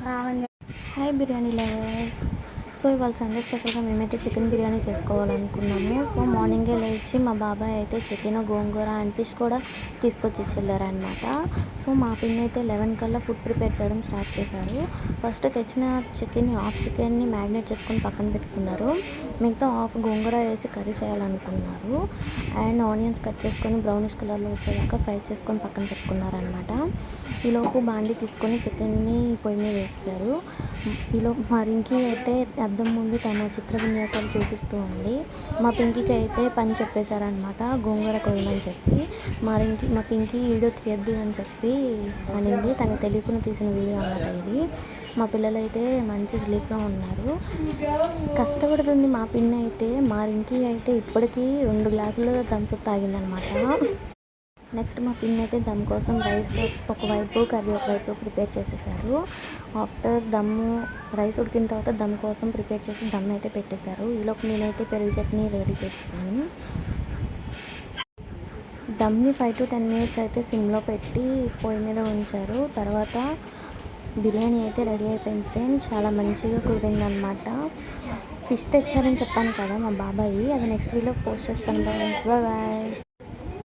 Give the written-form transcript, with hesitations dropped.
Hi biryani lovers. So ఇవాళ Sunday స్పెషల్గా మేమైతే చికెన్ బిర్యానీ చేసుకోవాలనుకున్నాము. సో మార్నింగే లేచి మా బాబాయ్ అయితే చికెన్, గోంగూర అండ్ ఫిష్ కూడా తీసుకొచ్చి వెళ్ళారనమాట. సో మా పిన్ని అయితే 11 కల్లా ఫుడ్ ప్రిపేర్ చేయడం స్టార్ట్ చేశారు. ఫస్ట్ తెచ్చిన హాఫ్ చికెన్ని మ్యారినేట్ చేసుకొని పక్కన పెట్టుకున్నారు. మిగతా హాఫ్ గోంగూర వేసి కర్రీ చేయాలనుకున్నారు. అండ్ ఆనియన్స్ కట్ చేసుకొని బ్రౌనిష్ కలర్లో వచ్చేదాకా ఫ్రై చేసుకొని పక్కన పెట్టుకున్నారనమాట. ఈలోపు బాండి తీసుకొని చికెన్ని పొయ్యి మీద వేస్తారు. ఈలోపు మా రింకీ అయితే అద్దం ముందు తన చిత్ర విన్యాసాలు చూపిస్తూ ఉంది. మా పింకీకి అయితే పని చెప్పేశారనమాట, గోంగూర కొయ్యమని చెప్పి. మా పింకీ వీడియో తీయద్దు అని చెప్పి అనింది. తనకు తెలియకుండా తీసిన వీడియో అన్నమాట ఇది. మా పిల్లలు అయితే మంచి స్లీప్లో ఉన్నారు. కష్టపడుతుంది మా పిన్ని అయితే. మా రింకీ అయితే ఇప్పటికీ 2 గ్లాసులు థమ్స్అప్ తాగిందనమాట. నెక్స్ట్ మా పిన్ని అయితే దమ్ కోసం రైస్ ఒకవైపు, కర్రీ ఒకవైపు ప్రిపేర్ చేసేసారు. ఆఫ్టర్ రైస్ ఉడికిన తర్వాత దమ్ కోసం ప్రిపేర్ చేసి దమ్ అయితే పెట్టేశారు. ఈలోపు నేనైతే పెరుగు చట్నీ రెడీ చేస్తాను. దమ్ని 5 to 10 minutes అయితే సిమ్లో పెట్టి పొయ్యి మీద ఉంచారు. తర్వాత బిర్యానీ అయితే రెడీ అయిపోయింది ఫ్రెండ్స్. చాలా మంచిగా కుదిరిందనమాట. ఫిష్ తెచ్చారని చెప్పాను కదా మా బాబాయి, అది నెక్స్ట్ వీడియోలో పోస్ట్ చేస్తాను. బాయ్.